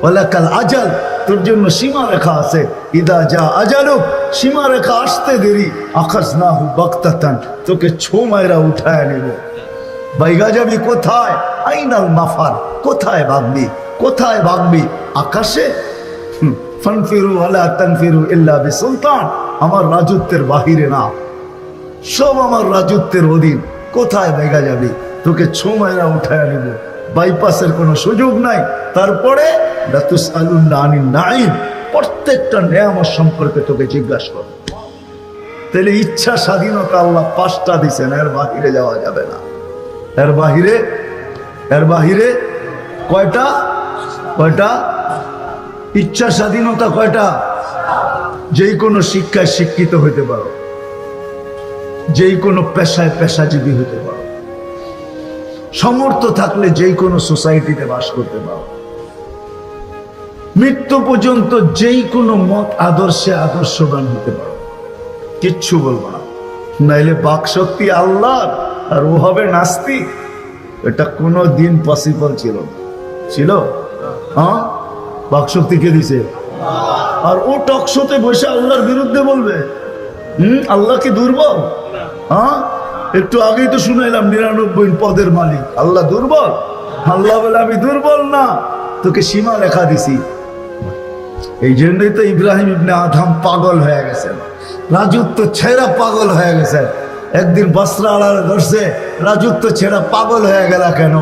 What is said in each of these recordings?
ওয়ালাকাল আজাল, তোর জন্য সীমা রেখা আছে। ইদা যা আজালুক, সীমা রেখা আসতে দেরি, আখাযনাহু বাগতাতান, তোকে ছো মাইরা উঠায় নেব। বাইগা যাবি কোথায়? আইনাল মাফার, কোথায় ভাগবি? কোথায় ভাগবি? আকাশে? ফানফিরু ওয়ালা তানফিরু ইল্লা বিসুলতান, আমার রাজত্বের বাহিরে না, সব আমার রাজত্বের অধীন। কোথায় বাইগা যাবি? তোকে ছো মাইরা উঠায় নেব, বাইপাসের কোনো সুযোগ নাই। তারপরে লাতুসআলুন্না আনিন নাঈম, প্রত্যেকটা নেয়ামত সম্পর্কে তোকে জিজ্ঞাসা করব। তাহলে ইচ্ছা স্বাধীনতা আল্লাহ 5টা দিছেন, এর বাহিরে যাওয়া যাবে না। এর বাহিরে কয়টা? ইচ্ছা স্বাধীনতা কয়টা? যেই কোনো শিক্ষায় শিক্ষিত হইতে পারো, যেই কোনো পেশায় পেশাজীবী হতে পারো, সামর্থ্য থাকলে যেই কোনো সোসাইটিতে বাস করতে পারো, মৃত্যু পর্যন্ত যেই কোনো মত আদর্শে আদর্শবান হতে পারো, কিচ্ছু বলবো না। নাইলে বাক শক্তি আল্লাহর আর ও হবে নাস্তিক, এটা কোনো দিন পসিবল ছিল না। ছিল? হ্যাঁ, বাক শক্তি কে দিছে? আর ও টকশোতে বসে আল্লাহর বিরুদ্ধে বলবে? আল্লাহ কি দুর্বল? হ্যাঁ, একটু আগেই তো শুনাইলাম 99 পদের মালিক। আল্লাহ দুর্বল? আল্লাহ বলে আমি দুর্বল না, তোকে সীমা রেখা দিছি। এই জন্যই তো ইব্রাহিম ইবনে আদম পাগল হয়ে গেছেন, রাজত্ব ছেড়া পাগল হয়ে গেছেন। একদিন বসরা আলাদা ধরছে, রাজত্ব ছেড়া পাগল হয়ে গেল কেন?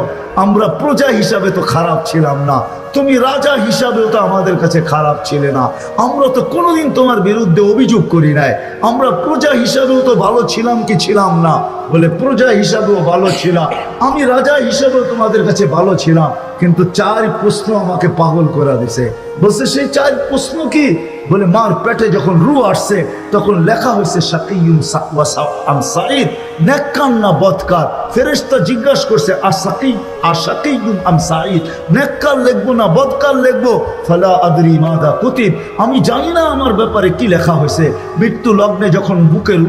আমরা প্রজা হিসাবে তো খারাপ ছিলাম না, তুমি রাজা হিসাবেও তো আমাদের কাছে খারাপ ছিলে না, আমরা তো কোনোদিন তোমার বিরুদ্ধে অভিযোগ করি নাই, আমরা প্রজা হিসাবেও তো ভালো ছিলাম কি ছিলাম না? বলে প্রজা হিসাবেও ভালো ছিলাম, আমি রাজা হিসাবেও তোমাদের কাছে ভালো ছিলাম, কিন্তু 4 প্রশ্ন আমাকে পাগল করে দিছে। বলছে সেই 4 প্রশ্ন কি? বলে মার পেটে যখন রূহ আসছে তখন লেখা হয়েছে শাকিয়ুন আম সাঈদ, নেককার না বদকার। ফেরেশতা জিজ্ঞাসা করছে শাকিয়ুন আম সাঈদ, নেককার লিখবো না বদকার লিখবো? ফালা আদরি মাদা কুতিব, আমি জানি না আমার ব্যাপারে কি লেখা হয়েছে। মৃত্যু লগ্নে যখন বুকের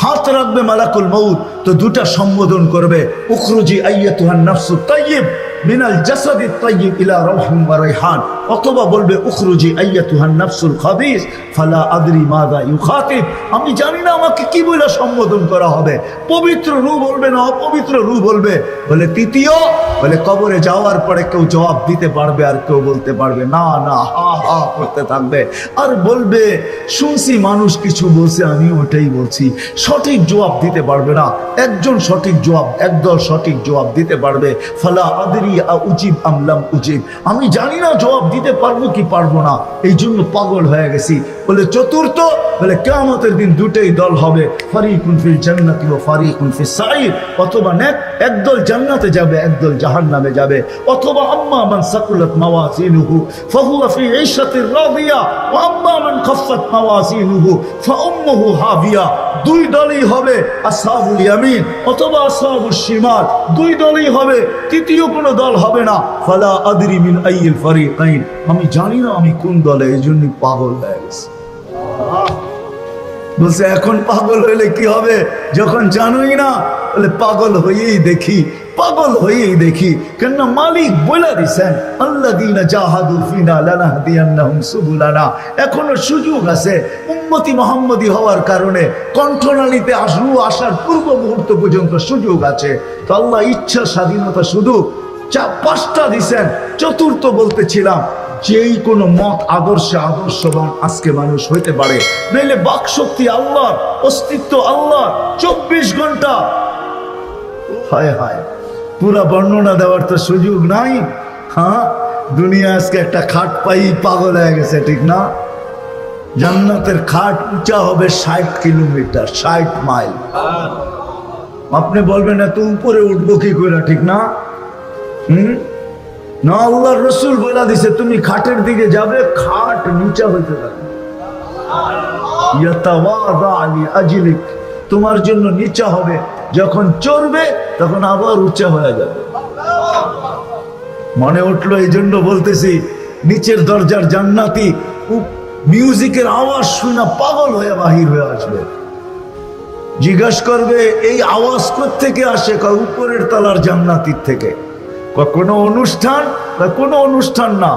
হাত রাখবে মালাকুল মউত, তো 2টা সম্বোধন করবে, উখরুজি আইয়াতুহান নাফসুত তাইয়্যিব মিনাল জাসাদিত তাইয়্যিব ইলা রাউহিন ওয়া রাইহান, অথবা বলবে উখরুজি আইয়াতুহান নাফসুল খাবিস ফালা আদরি মাযা ইউখাতিব, আমি জানি না আমাকে কি বলে সম্বোধন করা হবে। পবিত্র রূহ বলবে না অপবিত্র রূহ বলবে? বলে তৃতীয়, বলে কবরে যাওয়ার পরে কেউ জবাব দিতে পারবে আর কেউ বলতে পারবে না, না হা হা করতে থাকবে আর বলবে শুনছি মানুষ কিছু বলছে আমি ওটাই বলছি। সঠিক জবাব দিতে পারবে না, একজন সঠিক জবাব, একদল সঠিক জবাব দিতে পারবে। ফালা আদরি উজিব আম লাম উজিব, আমি জানি না জবাব দিতে পারবো কি পারবো না, এই জন্য পাগল হয়ে গেছি। বলে চতুর্থ, বলে কিয়ামতের দিন 2টাই দল হবে, ফারিকুন ফিল জান্নাতি ওয়া ফারিকুন ফিস সাঈর, অথবা নেক একদল জান্নাতে যাবে একদল জাহান্নামে যাবে, অথবা আম্মা মান সাকুলাত মাওয়াজিনুহু ফাহুয়া ফি ঈশাতির রাদিয়া ওয়া আম্মা মান খাফফাত মাওয়াজিনুহু ফাউম্মুহু হাবিয়া। 2 দলই হবে, আসহাবুল ইয়ামিন অথবা আসহাবুশ শিমাল, 2 দলই হবে, তৃতীয় কোনো দল হবে না। ফালা আদরি মিন আইয়িল ফারিকাইন, আমি জানি না আমি কোন দলে, এই জন্য পাগল হয়ে গেছি। বলছে এখন পাগল হইলে কি হবে? যখন জানোই না, বলে পাগল হয়েই দেখি, পাগল হয়েই দেখি। কেন মালিক বলে দিছেন আল্লাযীনা জাহাদু ফিনা লানাহদিয়ান্নাহুম সুবুলানা, এখনো সুযোগ আছে। উম্মতি মুহাম্মদী হওয়ার কারণে কণ্ঠনালীতে আসার পূর্ব মুহূর্ত পর্যন্ত সুযোগ আছে। তো আল্লাহ ইচ্ছা স্বাধীনতা শুধু 5টা দিছেন। চতুর্থ বলতেছিলাম, যেই কোনো মত আদর্শে আদর্শবান আজকে মানুষ হইতে পারে, নইলে বাক শক্তি আল্লাহর, অস্তিত্ব আল্লাহ 24 ঘন্টা। হায় হায়, পুরা বর্ণনা দেওয়ার তো সুযোগ নাই। হ্যাঁ, দুনিয়া আজকে একটা খাট পাই পাগল হয়ে গেছে, ঠিক না? জান্নাতের খাট উঁচা হবে 60 কিলোমিটার, 60 মাইল। আপনি বলবেন এত উপরে উঠবো কি করে, ঠিক না? না, আল্লাহর রাসূল বলে দিছে তুমি খাটের দিকে যাবে, খাট নিচা হইতে থাকবে, ইয়াতাওয়াদা আলি আজলিক, তোমার জন্য নিচা হবে, যখন চড়বে তখন আবার উঁচা হয়ে যাবে। মনে উঠলো, এই জন্য বলতেছি, নিচের দরজার জান্নাতি মিউজিকের আওয়াজ শুনে পাগল হয়ে বাহির হয়ে আসবে। জিজ্ঞাসা করবে এই আওয়াজ কোত্থেকে আসে? উপরের তলার জান্নাতির থেকে। কোনো অনুষ্ঠান? কোনো অনুষ্ঠান না,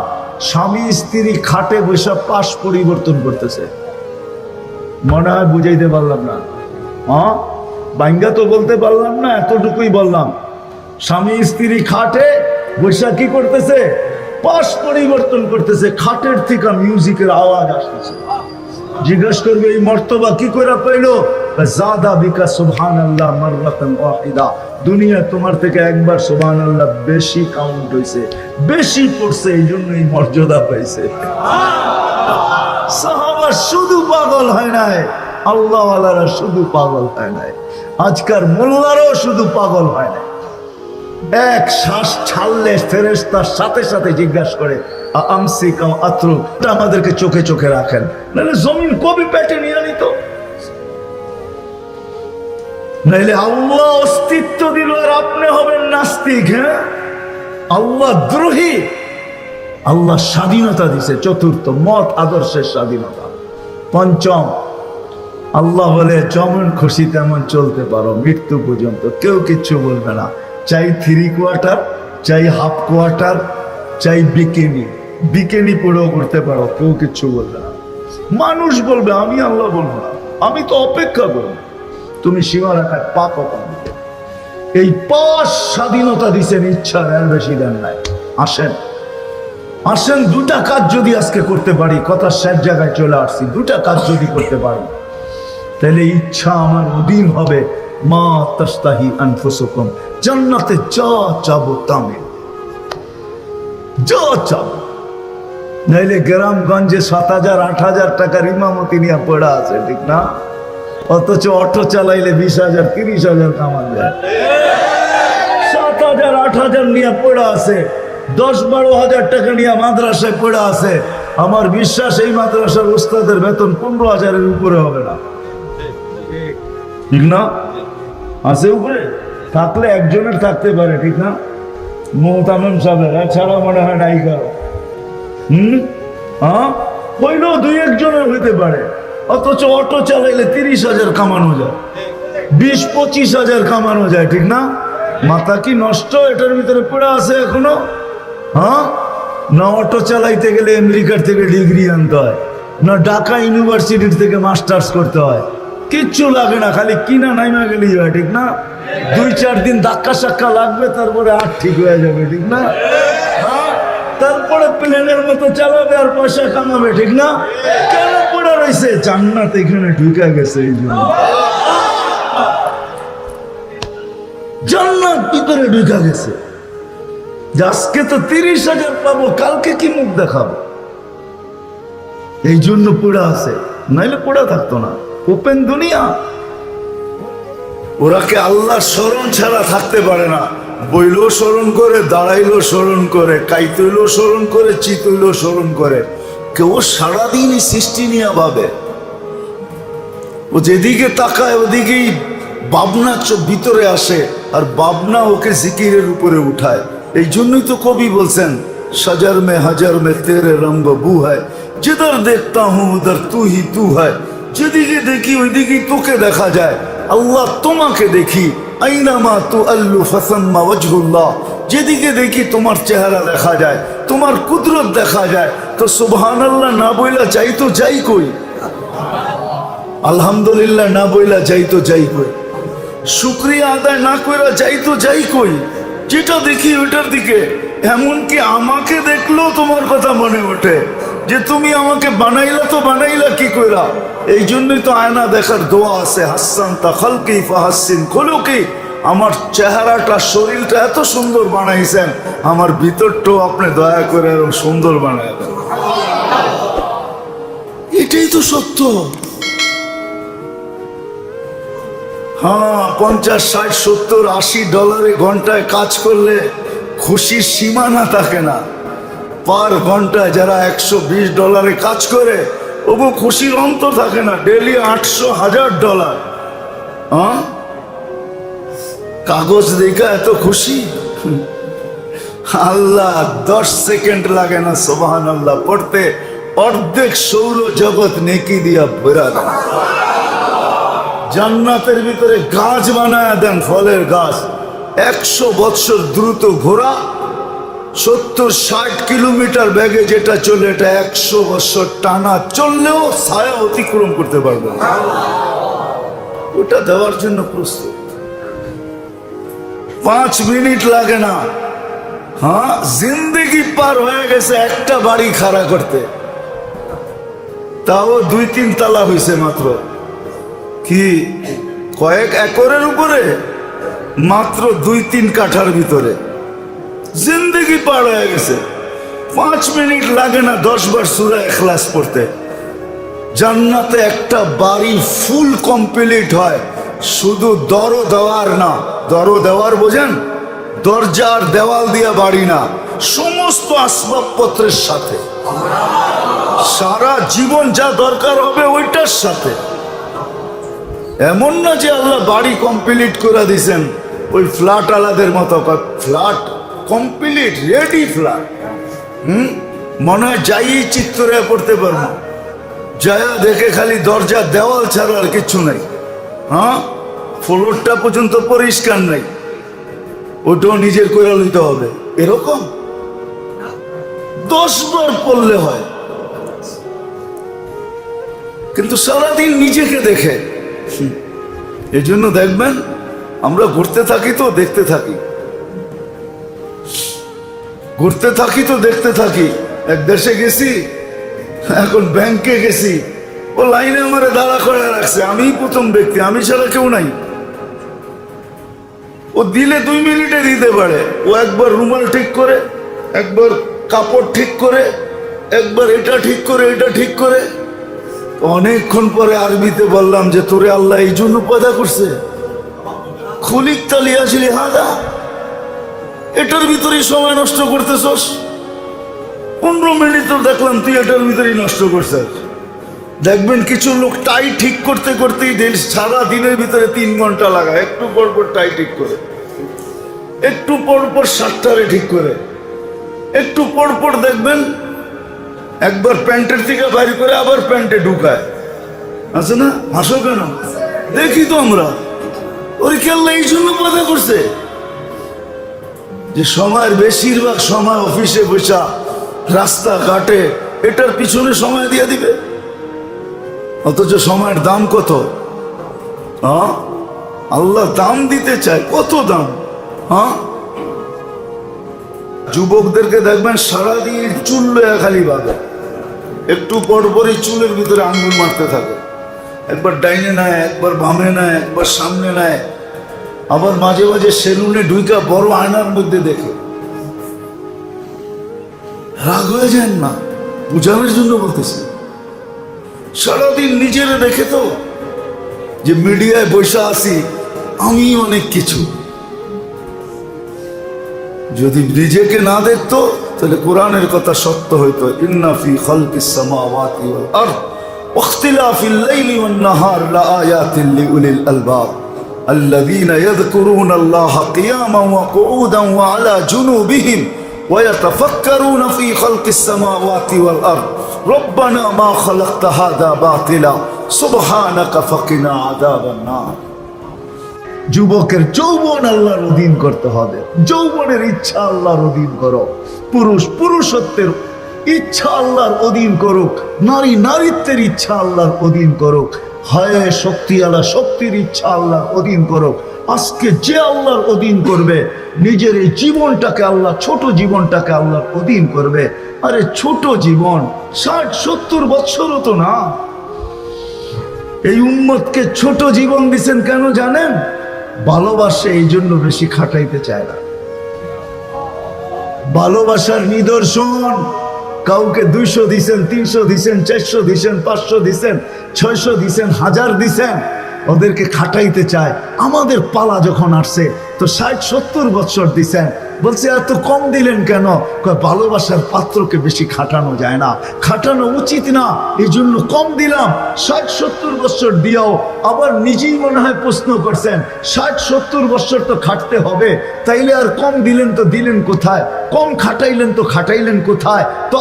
স্বামী স্ত্রী খাটে বসে পাশ পরিবর্তন করতেছে। মনে হয় বুঝাইতে পারলাম না? হ্যাঁ, বাঙ্গা তো বলতে পারলাম না, এতটুকুই বললাম। স্বামী স্ত্রী খাটে বসে কি করতেছে? পাশ পরিবর্তন করতেছে। খাটের থেকে মিউজিকের আওয়াজ আসতেছে। জিজ্ঞেস করবে এই মর্তবা কি করে পাইলো? জাদা বিকা সুবহানাল্লাহ মাররাতান ওয়াহিদা। দুনিয়া তোমার থেকে একবার সুবহানাল্লাহ বেশি কাউন্ট হইছে, বেশি পড়ছে, এই জন্য এই মর্যাদা পাইছে। সাহাবা শুধু পাগল হয় নাই, আল্লাহওয়ালারা শুধু পাগল হয় নাই, আজকার মোল্লারও শুধু পাগল হয় নাই। এক শ্বাস ছাড়লে ফেরেশতার সাথে সাথে জিজ্ঞাসা করে আমসিকা আত্রু, আমাদেরকে চোখে চোখে রাখেন, নাহলে জমিন কবি পেটে নিয়ে নিত। নাইলে আল্লাহ অস্তিত্ব দিল আর আপনি হবেন নাস্তিক। হ্যাঁ, আল্লাহ দ্রোহী। আল্লাহ স্বাধীনতা দিছে। চতুর্থ, মত আদর্শের স্বাধীনতা। পঞ্চম, আল্লাহ বলে যেমন খুশি তেমন চলতে পারো মৃত্যু পর্যন্ত, কেউ কিচ্ছু বলবে না। চাই 3 কোয়ার্টার, চাই হাফ কোয়ার্টার, চাই বিকেনি, বিকেনি পরেও করতে পারো, কেউ কিচ্ছু বলবে না। মানুষ বলবে, আমি আল্লাহ বলবো না। আমি তো অপেক্ষা করবো তুমি সীমা রাখার পা কখন। এই 5 স্বাধীনতা দিচ্ছেন, ইচ্ছার এর বেশি দেন নাই। আসেন আসেন, 2টা কাজ যদি আজকে করতে পারি, কথা শেষ জায়গায় চলে আসছি, 2টা কাজ যদি করতে পারি তাহলে ইচ্ছা আমার অধীন হবে। মা তাস্তাহি আনফুসুকুম, জান্নাতে যা চাবো তা মিলবে, যা চাবো। নাইলে গ্রামগঞ্জে 7,000 8,000 টাকার ইমামতি নিয়ে পড়া আছে, ঠিক না? অথচ অটো চালাইলে 20,000 30,000 কামান যায়। 7,000 8,000 নিয়ে পড়া আছে, 10-12 হাজার টাকা নিয়ে মাদ্রাসায় পড়া আছে। আমার বিশ্বাস এই মাদ্রাসার উস্তাদের বেতন 15,000-এর উপরে হবে না, ঠিক না? আছে উপরে, থাকলে একজনের থাকতে পারে, ঠিক না? মোহতামিম সাহেবের, এছাড়া মনে হয় নাই কারো। হ্যাঁ, হইলেও 2-1 জনের হইতে পারে। অথচ অটো চালাইলে 30,000 কামানো যায়, 20-25 হাজার কামানো যায়, ঠিক না? মাথা কি নষ্ট এটার ভিতরে পড়ে আছে এখনো? হ্যাঁ, না অটো চালাইতে গেলে আমেরিকার থেকে ডিগ্রি আনতে হয়, না ঢাকা ইউনিভার্সিটির থেকে মাস্টার্স করতে হয়, কিচ্ছু লাগে না, খালি কিনা নাইমা গেলেই হয়, ঠিক না? 2-4 দিন ধাক্কা সাক্কা লাগবে, তারপরে আর ঠিক হয়ে যাবে, ঠিক না? হ্যাঁ, তারপরে প্লেনের মতো চালাবে আর পয়সা কামাবে, ঠিক না? কেন পড়ে রয়েছে? জান্নাত এখানে ঢুকে গেছে, এই জন্য জান্নাত ভিতরে ঢুকে গেছে। আজকে তো 30,000 পাবো, কালকে কি মুখ দেখাবো, এই জন্য পড়া আছে, নাইলে পড়া থাকতো না। ওপেন দুনিয়া। ওরা কে আল্লাহ স্মরণ ছাড়া থাকতে পারে না। বইলেও স্মরণ করে, দাঁড়াইলেও স্মরণ করে, কাইতইলেও স্মরণ করে, চিতইলেও স্মরণ করে। কেউ সারাদিনই সৃষ্টি নিয়ে ভাবে। ও যেদিকে তাকায় ওদিকেই ভাবনা ভিতরে আসে, আর ভাবনা ওকে জিকিরের উপরে উঠায়। এই জন্যই তো কবি বলছেন, সজর মে হাজার মে তেরে রঙ্গ বু হয়, जिधर देखता हूं उधर तू ही तू है। যেদিকে দেখি ওইদিকে তোকে দেখা যায়, আল্লাহ তোমাকে দেখি। আইনামা তু আল্লু ফাসাম্মা ওয়াজহুল্লাহ, যেদিকে দেখি তোমার চেহারা দেখা যায়, তোমার কুদরত দেখা যায়। তো সুবহানাল্লাহ না বইলা যাই তো যাই কই, আলহামদুলিল্লাহ না বইলা যাই তো যাই কই, শুকরিয়া আদায় না কইরা যাই তো যাই কই। যেটা দেখি ওইটার দিকে, এমনকি আমাকে দেখলেও তোমার কথা মনে ওঠে যে তুমি আমাকে বানাইলা, তো বানাইলা কি কইরা। এই জন্যই তো আয়না দেখার দোয়া আছে, হাসান তা খালকি ফাহাসিন খুলুকি। আমার চেহারাটা শরীরটা এত সুন্দর বানাইছেন, আমার ভিতরটাও আপনি দয়া করে এরকম সুন্দর বানায় দেন। এটাই তো সত্য। হ্যাঁ, 50, 60, 70, 80 ডলারে ঘন্টায় কাজ করলে খুশির সীমানা থাকে না। পার ঘন্টায় যারা 120 ডলারে কাজ করে, ওগো খুশির অন্ত থাকে না। Daily 800, 1000 dollar. হ্যাঁ, কাগজ দেখা এত খুশি। আল্লাহ 10 সেকেন্ড লাগে না সুবহানাল্লাহ পড়তে, অর্ধেক সৌর জগৎ নেকি দিয়া ভরা দেন। জান্নাতের ভিতরে গাছ বানায় দেন, ফলের গাছ। 100 বৎসর দ্রুত ঘোরা, 70-60 কিলোমিটার বেগে যেটা চলে এটা 100 বছর টানা চললেও ছায়া অতিক্রম করতে পারবে না। ওটা দেওয়ার জন্য প্রস্তুত। 5 মিনিট লাগে না। হ্যাঁ, জিন্দগি পার হয়ে গেছে একটা বাড়ি খাড়া করতে, তাও 2-3 তালা হয়েছে মাত্র। কি কয়েক একরের উপরে, মাত্র 2-3 কাঠার ভিতরে জিন্দগি পার হয়ে গেছে। 5 মিনিট লাগে না 10 বার সূরা ইখলাস পড়তে। জান্নাতে একটা বাড়ি ফুল কমপ্লিট হয়, শুধু দর দেওয়ার না, দর দেওয়ার বোঝেন, দরজা আর দেওয়াল দিয়া বাড়ি না, সমস্ত আসবাবপত্রের সাথে সারা জীবন যা দরকার হবে ওইটার সাথে। এমন না যে আল্লাহ বাড়ি কমপ্লিট করে দিছেন ওই ফ্ল্যাট আলাদের মতো, ফ্ল্যাট কমপ্লিট রেডি ফ্ল্যাট। মনে হয় যাই চিত্তরে পড়তে পারবো, যায়া দেখে খালি দরজা দেওয়াল ছাড়া আর কিচ্ছু নাই। হ্যাঁ, ফ্লোরটা পর্যন্ত পরিষ্কার নাই, ওটাও নিজের করে লইতে হবে। এরকম 10 বার পড়লে হয়, কিন্তু সারাদিন নিজেকে দেখে। এই জন্য দেখবেন আমরা ঘুরতে থাকি তো দেখতে থাকি, ঘুরতে থাকি তো দেখতে থাকি। এক দেশে গেছি, এখন ব্যাংকে গেছি, ও লাইনে আমারে দাঁড়া করে রাখছে, আমি প্রথম ব্যক্তি, আমি ছাড়া কেউ নাই। ও দিলে 2 মিনিটে দিতে পারে। ও একবার রুমাল ঠিক করে, একবার কাপড় ঠিক করে, একবার এটা ঠিক করে, এটা ঠিক করে। অনেকক্ষণ পরে আরবিতে বললাম যে তোরে আল্লাহ এই জন্য পয়দা করছে, খুলিক তালিয়া ছিলি হাদা, এটার ভিতরেই সময় নষ্ট করতেছস। 15 মিনিট তো দেখলাম তুই এটার ভিতরেই নষ্ট করছিস। দেখবেন কিছু লোক টাই ঠিক করতে করতেই সারা দিনের ভিতরে 3 ঘন্টা লাগায়। একটু পর পর টাই ঠিক করে, একটু পর পর শার্টটারে ঠিক করে, একটু পর পর দেখবেন একবার প্যান্টের থেকে বাইর করে আবার প্যান্টে ঢুকায়। আছে না? হাসো কেন? দেখি তো আমরা। ওর খেয়াল এই জন্য পয়দা করছে যে সময়ের বেশিরভাগ সময় অফিসে বসা, রাস্তাঘাটে, এটার পিছনে সময় দিয়ে দিবে। অথচ সময়ের দাম কত? হ্যাঁ, আল্লাহ দাম দিতে চায়। কত দাম? হ্যাঁ, যুবকদেরকে দেখবেন সারাদিন চুল লয়া খালি ভাবে, একটু পরপরই চুলের ভিতরে আঙ্গুল মারতে থাকে। একবার ডাইনে নেয়, একবার বামে নেয়, একবার সামনে নেয়, আবার মাঝে মাঝে সেলুনে ঢুইকা বড় আয়নার মধ্যে দেখে। রাগ হয়ে যান না, বুঝানোর জন্য বলতেছি। সারাদিন নিজেরা দেখে তো যে মিডিয়ায় বসে আছি আমি অনেক কিছু। যদি নিজেকে না দেখতো তাহলে কোরআনের কথা সত্য হইতো। ইন্না ফি খালকিস সামাওয়াতি ওয়াল আরদ ওয়াখতিলাফিল লাইলি ওয়ান নাহার লাআয়াতিন লিউলিল আলবাব আল্লাযীনা ইয়াযকুরুনাল্লাহা কিয়ামান ওয়া কুউদান ওয়া আলা জুনুবিহিম ওয়া ইয়াতাফাক্কারুনা ফি খালকিস সামাওয়াতি ওয়াল আরদ রব্বানা মা খালাকতা হাযা বাতিলা সুবহানাকা ফাকিনা আযাবান নার। যুবকের যৌবন আল্লাহর অধীন করতে হবে। যৌবনের ইচ্ছা আল্লাহর অধীন করো। পুরুষ পুরুষত্বের ইচ্ছা আল্লাহর অধীন করুক। নারী নারীত্বের ইচ্ছা আল্লাহর অধীন করুক। হয় শক্তিওয়ালা শক্তির ইচ্ছা আল্লাহর অধীন করুক। আজকে যে আল্লাহর অধীন করবে, নিজের এই জীবনটাকে আল্লাহ, ছোট জীবনটাকে আল্লাহর অধীন করবে। আরে ছোট জীবন 60-70 বছরও তো না। এই উম্মতকে ছোট জীবন দিচ্ছেন কেন জানেন? ভালোবাসে, এই জন্য বেশি খাটাইতে চায় না। ভালোবাসার নিদর্শন, কাউকে 200 দিছেন, 300 দিছেন, 400 দিছেন, 500 দিছেন, 600 দিছেন, 1000 দিছেন, ওদেরকে খাটাইতে চায়। আমাদের পালা যখন আসছে তো 60-70 বছর দিছেন, বলছে এত কম দিলেন কেন? ভালোবাসার পাত্রকে বেশি খাটানো যায় না, খাটানো উচিত না, এই জন্য কম দিলাম। 60-70 বছর দিয়েও আবার নিজেই মনে হয় প্রশ্ন করছেন, 60-70 বছর তো খাটতে হবে, তাইলে আর কম দিলেন তো দিলেন কোথায়? কম খাটাইলেন তো খাটাইলেন কোথায়? তো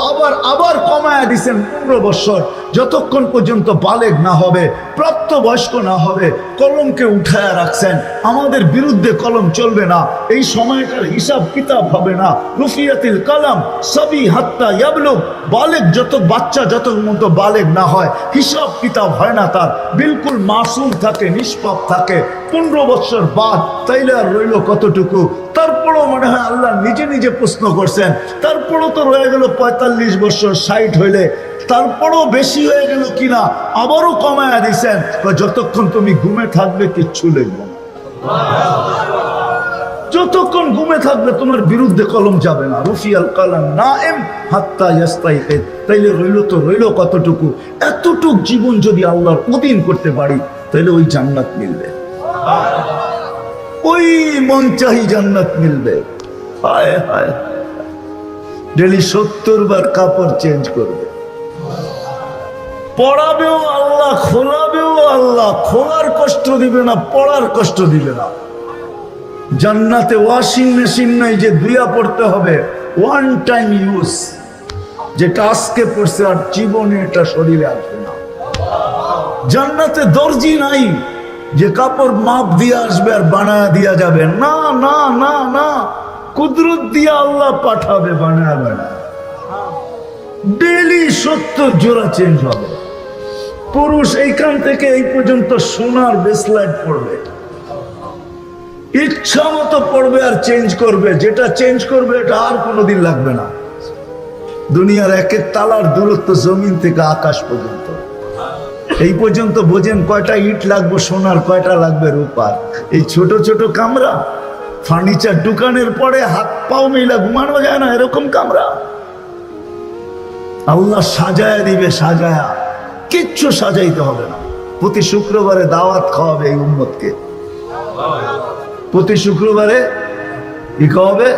আবার কমায়া দিছেন 15 বছর, যতক্ষণ পর্যন্ত বালেগ না হবে, প্রাপ্তবয়স্ক না হবে। কলমকে উঠায় রাখছেন, আমাদের বিরুদ্ধে কলম চলবে না, এই সময়টার হিসাব কিতাব হবে না। রুফিয়াতিল কালাম সবই হাত্তা ইয়াবলুগ, বালেগ যত বাচ্চা যত মতো বালেগ না হয় হিসাব কিতাব হয় না তার, বিলকুল মাসুম থাকে, নিষ্পাপ থাকে। 15 বছর বাদ তাইলে আর রইল কতটুকু? তারপরও মনে হয় আল্লাহ নিজে নিজে প্রশ্ন করছেন, তারপরও তো রয়ে গেল 45 বছর, 60 হইলে, তারপরও বেশি হয়ে গেল কিনা, আবারও কমায়া দিছেন, যতক্ষণ তুমি ঘুমে থাকবে কিচ্ছু লিখবো না। যতক্ষণ ঘুমে থাকবে তোমার বিরুদ্ধে কলম যাবে না। রুফিয়াল কালাম নাইম হাত্তা ইয়াস্তাইকিদ, তাইলে রইল কতটুকু? এতটুক জীবন যদি আল্লাহর অধীন করতে পারি তাহলে ওই জান্নাত মিলবে, ওই মন চাহি জান্নাত মিলবে। হায় হায়, ডেলি 70 বার কাপড় চেঞ্জ করবে, পড়াবেও আল্লাহ, খোলাবেও আল্লাহ, খোলার কষ্ট দিবে না, পড়ার কষ্ট দিবে না। জান্নাতে ওয়াশিং মেশিন নাই যে ধুইয়া পড়তে হবে, ওয়ান টাইম ইউজ, যেটা আজকে পড়ছে আর জীবনে এটা শরীরে আসবে না। জান্নাতে দর্জি নাই যে কাপড় মাপ দিয়ে আসবে আর বানায় দিয়া যাবে, না না না না, কুদরত দিয়ে আল্লাহ পাঠাবে বানায় বানায়। ডেলি 70 জোড়া চেঞ্জ হবে। পুরুষ এইখান থেকে এই পর্যন্ত সোনার ব্রেসলেট পড়বে, ইচ্ছা মতো পড়বে আর চেঞ্জ করবে, যেটা চেঞ্জ করবে এটা আর কোনোদিন লাগবে না। দুনিয়ার এক এক তালার দূরত্ব জমিন থেকে আকাশ পর্যন্ত। এই পর্যন্ত বোঝেন কয়টা ইট লাগবে সোনার, কয়টা লাগবে রূপার। এই ছোট ছোট কামরা, ফার্নিচার দোকানের পরে হাত পাও মেলা ঘুমানো যায় না, এরকম কামরা আল্লাহ সাজায়া দিবে, সাজায়া, কিচ্ছু সাজাইতে হবে না। প্রতি শুক্রবারে দাওয়াত খাওয়াবে এই উম্মতকে, প্রতি শুক্রবারে কি খাওয়াবে?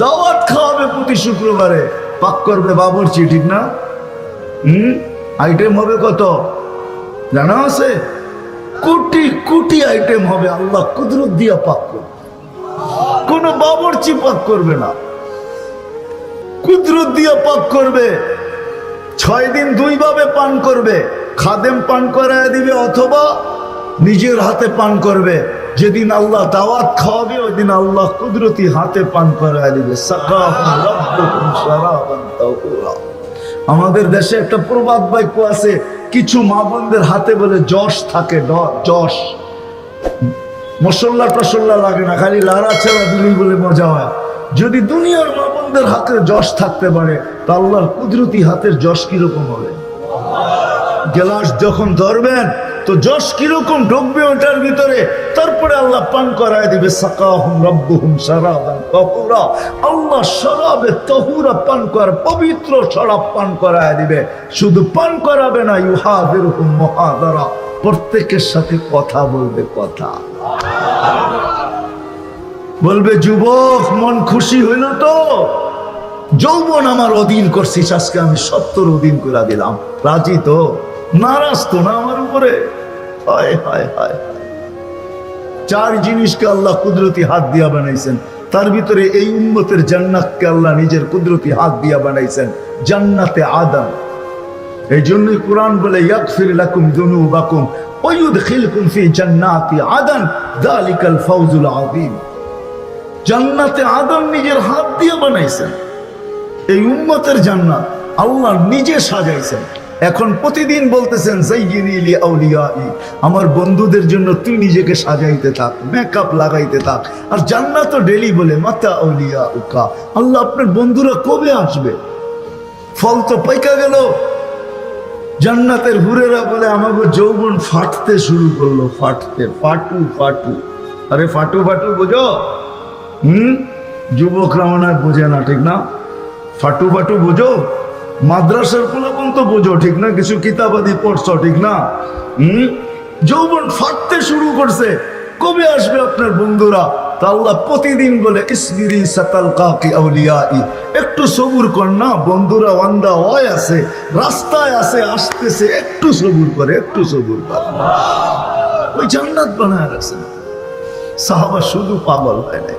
দাওয়াত খাওয়াবে প্রতি শুক্রবারে। পাক করবে বাবুর্চি, ঠিক না? আইটেম হবে কত জানা আছে? কোটি কোটি আইটেম হবে। আল্লাহ কুদরত দিয়া পাক করবে, কোন বাবুর্চি পাক করবে না, কুদরত দিয়া পাক করবে। 6 দিন 2 ভাবে পান করবে, খাদেম পান করায় দিবে অথবা নিজের হাতে পান করবে। যেদিন আল্লাহ দাওয়াত খাওয়াবে ওই দিন আল্লাহ কুদরতি হাতে পান করায় দিবে। সাকাহুম রাব্বুকুম শারাবান তাহুরা। আমাদের দেশে একটা প্রবাদ বাক্য আছে, কিছু মা বোনদের হাতে বলে যশ থাকে, যশ, মশলা টসল্লা লাগে না, খালি লাড়া ছাড়া দিলি বলে মজা হয়। যদি দুনিয়ার মা বোনদের হাতে যশ থাকতে পারে তা আল্লাহর কুদরতি হাতের যশ কিরকম হবে? গ্লাস যখন ধরবেন তো যশ কিরকম ঢুকবে ওটার ভিতরে, তারপরে আল্লাহ পান করায় দিবে। সাকাহুম রাব্বুহুম শারাবান তাহুরা। আল্লাহ শরাবে তাহুরা পান কর, পবিত্র শরাব পান করায় দিবে। শুধু পান করাবে না, ইউহাদিরুহুম মুহাদারা, প্রত্যেকের সাথে কথা বলবে, কথা বলবে। যুবক, মন খুশি হইল তো? যৌবন আমার অধীন করছিস, আজকে আমি 70 অধীন করে দিলাম, রাজি তো? নারাজ তো না আমার উপরে? হায় হায় হায়। 4 জিনিসকে আল্লাহ কুদরতি হাত দিয়া বানাইছেন, তার ভিতরে এই উম্মতের জান্নাতকে আল্লাহ নিজের কুদরতি হাত দিয়া বানাইছেন, জান্নাতে আদম। এই জন্যই কোরআন বলে ইয়াগফির লাকুম যুনুবাকুম ওয়া ইউদখিলকুম ফি জান্নাতি আদন যালিকাল ফাওজুল আযীম। জান্নাতে আদম নিজের হাত দিয়ে বানাইছেন, এই উম্মতের জান্নাত আল্লাহ নিজে সাজাইছেন। এখন প্রতিদিন বলতেছেন যাইয়িনি লি আউলিয়াই, আমার বন্ধুদের জন্য তুই নিজেকে সাজাইতে থাক, মেকআপ লাগাইতে থাক। আর জান্নাত তো ডেলি বলে মাতা আউলিয়াউকা, আল্লাহ আপনার বন্ধুরা কবে আসবে? ফল তো পাইকা গেল। জান্নাতের হুরেরা বলে আমাকে যৌবন ফাটতে শুরু করলো, ফাটতে, ফাটু ফাটু। আরে ফাটু ফাটু বোঝো? যুবকরা মনে হয় বোঝে না, ঠিক না? ফাটু ফাটু বোঝো? মাদ্রাসার পোলাপন তো বোঝো, ঠিক না? কিছু কিতাবাদি পড়ছো, ঠিক না? যৌবন ফাটতে শুরু করছে, কবে আসবে আপনার বন্ধুরা? তা আল্লাহ প্রতিদিন বলে ইসবিরি সাতালকাকি আউলিয়াই, একটু সবুর কর না, বন্ধুরা ওয়ান্দা হয় আছে, রাস্তায় আছে, আসতেছে, একটু সবুর করে, একটু সবুর কর। ওই জান্নাত বানায় রাখছে। সাহাবা শুধু পাগল হয় নাই,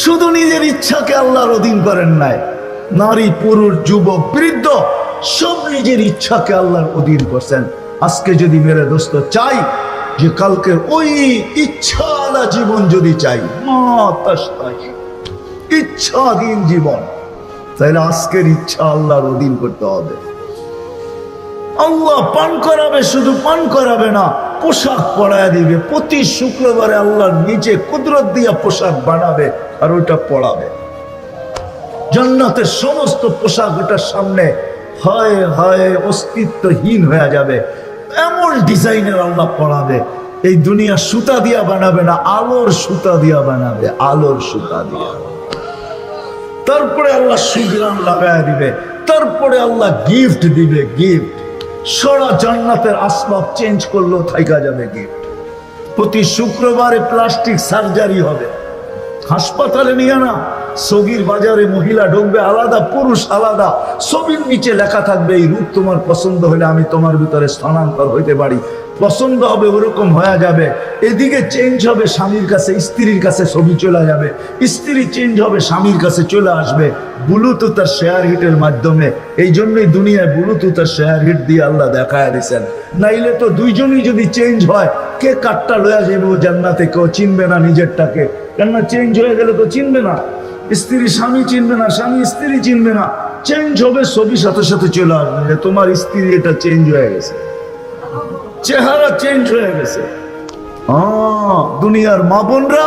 শুধু নিজের ইচ্ছাকে আল্লাহর অধীন করেন নাই। নারী, পুরুষ, যুবক, বৃদ্ধ সব নিজের ইচ্ছাকে আল্লাহর অধীন করছেন। আজকে যদি মেরে দোস্ত চাই যে কালকের ওই ইচ্ছাওয়ালা জীবন যদি চাই, ইচ্ছাধীন জীবন, তাহলে আজকের ইচ্ছা আল্লাহর অধীন করতে হবে। আল্লাহ পান করাবে, শুধু পান করাবে না, পোশাক পরায় দিবে। প্রতি শুক্রবারে আল্লাহ নিজে কুদরত দিয়া পোশাক বানাবে আর ওইটা পরাবে। জান্নাতের সমস্ত পোশাক ওটার সামনে হয় হয় অস্তিত্বহীন হয়ে যাবে, এমন ডিজাইনের আল্লাহ পরাবে। এই দুনিয়া সুতা দিয়া বানাবে না, আলোর সুতা দিয়া বানাবে, আলোর সুতা দিয়া। তারপরে আল্লাহ সুগ্রাম লাগায় দিবে, তারপরে আল্লাহ গিফট দিবে, গিফট। সারা জান্নাতের আসবাব চেঞ্জ করলেও থাইকা যাবে গিফট। প্রতি শুক্রবারে প্লাস্টিক সার্জারি হবে, হাসপাতালে নিয়ে না, সগির বাজারে মহিলা ঢুকবে আলাদা, পুরুষ আলাদা, ছবির নিচে লেখা থাকবে এই রূপ তোমার পছন্দ হলে আমি তোমার ভিতরে স্থানান্তর হইতে পারি। পছন্দ হবে ওরকম হয়ে যাবে। এদিকে চেঞ্জ হবে স্বামীর কাছে, স্ত্রীর কাছে ছবি চলে যাবে, স্ত্রী চেঞ্জ হবে স্বামীর কাছে চলে আসবে ব্লুটুথ আর শেয়ার হিটের মাধ্যমে। এই জন্যই দুনিয়ায় ব্লুটুথ আর শেয়ার হিট দিয়ে আল্লাহ দেখায় দিয়েছেন। নাইলে তো দুইজনই যদি চেঞ্জ হয়, কে কাঠটা লয়া যাবে ও জান্নাতে, কেউ চিনবে না নিজেরটাকে। কেননা চেঞ্জ হয়ে গেলে তো চিনবে না, স্ত্রী স্বামী চিনবে না, স্বামী স্ত্রী চিনবে না। চেঞ্জ হবে, ছবির সাথে সাথে চলে আসবে যে তোমার স্ত্রী এটা চেঞ্জ হয়ে গেছে, চেহারা চেঞ্জ হয়ে গেছে। দুনিয়ার মা বোনরা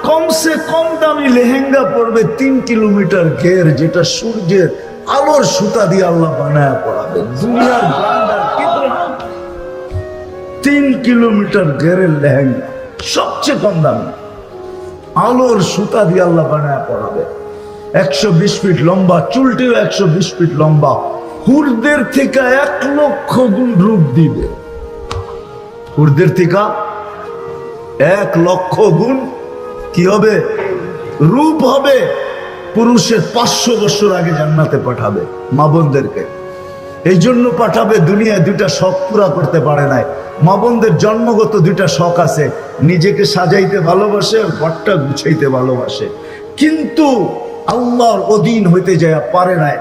কমসে কম দামি লেহেঙ্গা পরবে 3 কিলোমিটার ঘের, যেটা সূর্যের আলোর সুতা দিয়ে আল্লাহ বানায় পড়াবে। দুনিয়ার ব্রান্ডার 3 কিলোমিটার ঘেরের লেহেঙ্গা, সবচেয়ে কম দামি, আলোর সুতা দিয়ে আল্লাহ বানায় পড়াবে। 120 ফিট লম্বা, চুলটিও 120 ফিট লম্বা। হুরদের থেকে 1 লক্ষ গুণ রূপ দিবে, হুরদের থেকে 1 লক্ষ গুণ কি হবে? রূপ হবে। পুরুষের 500 বছর আগে জান্নাতে পাঠাবে মা বোনদেরকে। এই জন্য পাঠাবে, দুনিয়ায় 2টা শখ পুরা করতে পারে নাই। মা বোনদের জন্মগত 2টা শখ আছে, নিজেকে সাজাইতে ভালোবাসে আর ঘরটা গুছাইতে ভালোবাসে। কিন্তু আল্লাহর অধীন হইতে যায় পারে নাই,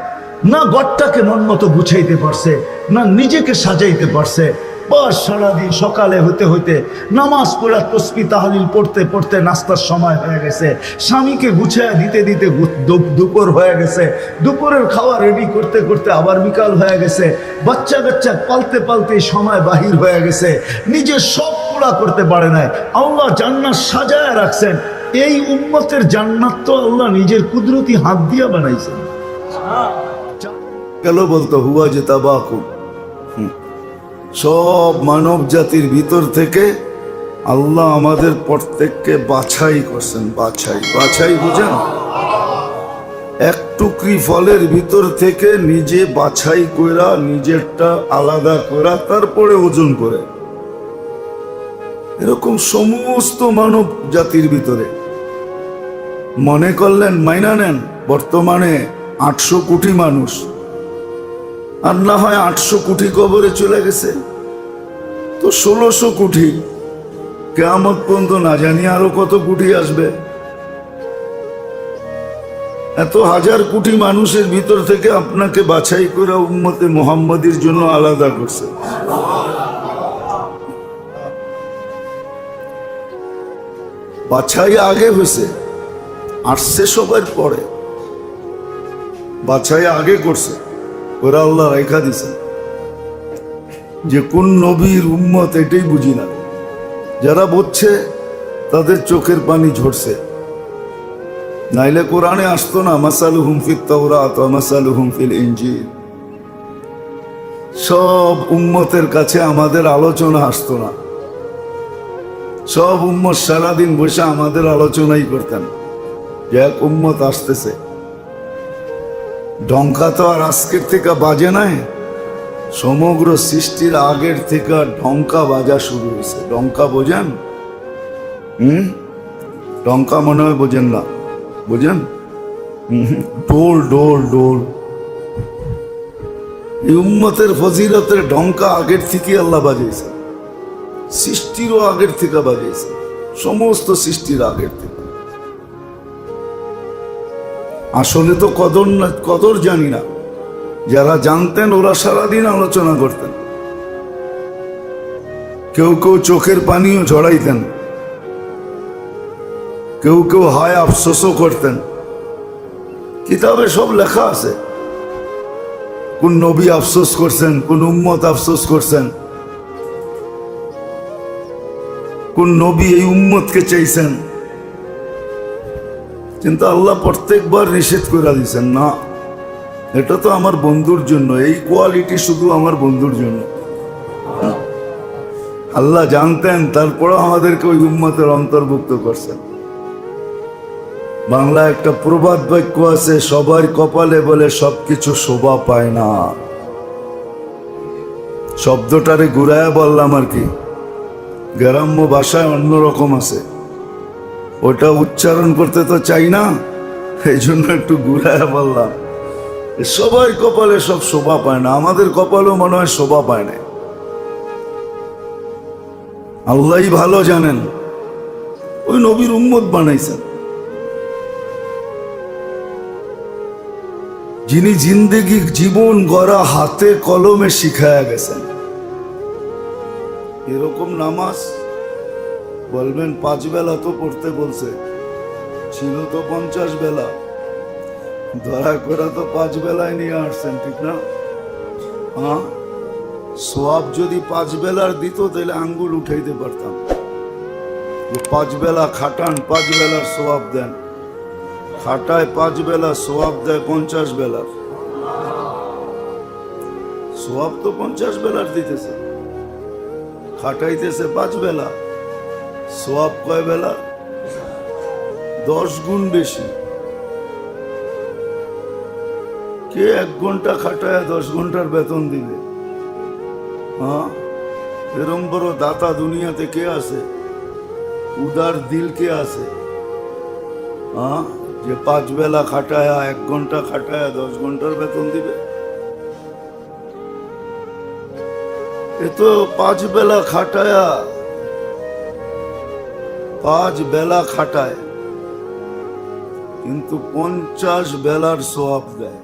না ঘরটাকে মন মতো গুছাইতে পারছে, না নিজেকে সাজাইতে পারছে। বাস সারাদিন সকালে হইতে হইতে নামাজ পড়া, তসবিহ তাহলিল পড়তে পড়তে নাস্তার সময় হয়ে গেছে, স্বামীকে গুছায় দিতে দিতে দুপুর হয়ে গেছে, দুপুরের খাওয়া রেডি করতে করতে আবার বিকাল হয়ে গেছে, বাচ্চা কাচ্চা পালতে পালতে সময় বাহির হয়ে গেছে, নিজের সব পুরা করতে পারে নাই। আল্লাহ জান্নাত সাজায় রাখছেন। এই উম্মতের জান্নাত তো আল্লাহ নিজের কুদরতি হাত দিয়া বানাইছেন। গেল বলতো হুয়া যে তাবাকু, সব মানব জাতির ভিতর থেকে আল্লাহ আমাদের প্রত্যেককে বাছাই করছেন। বাছাই, বাছাই বুঝেন? এক টুকরি ফলের ভিতর থেকে নিজে বাছাই কইরা, নিজেরটা আলাদা করা, তারপরে ওজন করে। এরকম সমস্ত মানব জাতির ভিতরে মনে করলেন, মাইনা নেন বর্তমানে 800 কোটি মানুষ, আর না হয় 800 কোটি কবরে চলে গেছে, তো 1600 কোটি কিয়ামত পর্যন্ত না জানি আরো কত কোটি আসবে। এত হাজার কোটি মানুষের ভিতর থেকে আপনাকে বাছাই করে উম্মতে মুহাম্মাদির জন্য আলাদা করছে। বাছাই আগে হয়েছে, আসছে সবার পরে। বাছাই আগে করছে, ওরা আল্লাহ রেখা দিছে। যে কোন নবীর উম্মত এটাই বুঝি না। যারা বুঝছে তাদের চোখের পানি ঝরছে, নাইলে কোরআনে আসতো না মাসালুহুম ফিত তাওরাত ওয়া মাসালুহুম ফিল ইনজিল। সব উম্মতের কাছে আমাদের আলোচনা আসতো না। সব উম্মত সারাদিন বসে আমাদের আলোচনাই করতেন যে এক উম্মত আসতেছে। ডঙ্কা তো আর আজকের থেকে বাজে নাই, সমগ্র সৃষ্টির আগের থেকে ডঙ্কা বাজা শুরু হয়েছে। ডঙ্কা বোঝেন? ডঙ্কা মনে হয় বোঝেন না, বোঝেন? ডোল ডোল ডোল। এই উম্মতের ফজিলতের ডঙ্কা আগের থেকে আল্লাহ বাজিয়েছে, সৃষ্টিরও আগের থেকে বাজিয়েছে, সমস্ত সৃষ্টির আগের থেকে। আসলে তো কদর জানি না, যারা জানতেন ওরা সারাদিন আলোচনা করতেন। কেউ কেউ চোখের পানিও ঝরাইতেন, কেউ কেউ হায় আফসোসও করতেন। কিতাবে সব লেখা আছে, কোন নবী আফসোস করছেন, কোন উম্মত আফসোস করছেন, কোন নবী এই উম্মতকে চাইছেন। কিন্তু আল্লাহ প্রত্যেকবার নিষেধ করে দিয়েছেন, না, এটা তো আমার বন্ধুর জন্য, এই কোয়ালিটি শুধু আমার বন্ধুর জন্য। আল্লাহ জানতেন, তারপরে আমাদেরকে ওই উম্মতের অন্তর্ভুক্ত করছেন। বাংলা একটা প্রবাদ বাক্য আছে, সবার কপালে বলে সবকিছু শোভা পায় না। শব্দটারে ঘুরায় বললাম আর কি, গ্রাম্য ভাষায় অন্যরকম আছে, ওটা উচ্চারণ করতে তো চাই না, এই জন্য একটু ঘুরায় বললাম। সবার কপালে সব শোভা পায় না, আমাদের কপালও মনে হয় শোভা পায় না। আল্লাহই ভালো জানেন, ওই নবীর উম্মত বানাইছেন, যিনি জিন্দেগি জীবন গড়া হাতে কলমে শিখায়া গেছেন। এরকম নামাজ বলবেন 5 বেলা তো পড়তে বলছে, ছিল তো 50 বেলা, ধরা করে তো 5 বেলায় নিয়ে আসছেন, ঠিক না? হ্যাঁ, সোয়াব যদি 5 বেলার দিত তাহলে আঙ্গুল উঠাইতে পারতাম। 5 বেলা খাটান, 5 বেলার সোয়াব দেন, খাটায় 5 বেলা, সোয়াব দেয় 50 বেলার। সোয়াব তো 50 বেলার দিতেছে, খাটাইতেছে 5 বেলা, সোয়াব কয় বেলা? 10 গুণ বেশি। কে 1 ঘন্টা খাটায় 10 ঘন্টার বেতন দিবে? হ্যাঁ, এরম বড় দাতা দুনিয়াতে কে আছে? উদার দিল কে আছে? হ্যাঁ, যে 5 বেলা খাটায়া 1 ঘন্টা খাটায়া 10 ঘন্টার বেতন দিবে? এ তো 5 বেলা খাটায়া, 5 বেলা খাটায় কিন্তু 50 বেলার সোয়াব দেয়।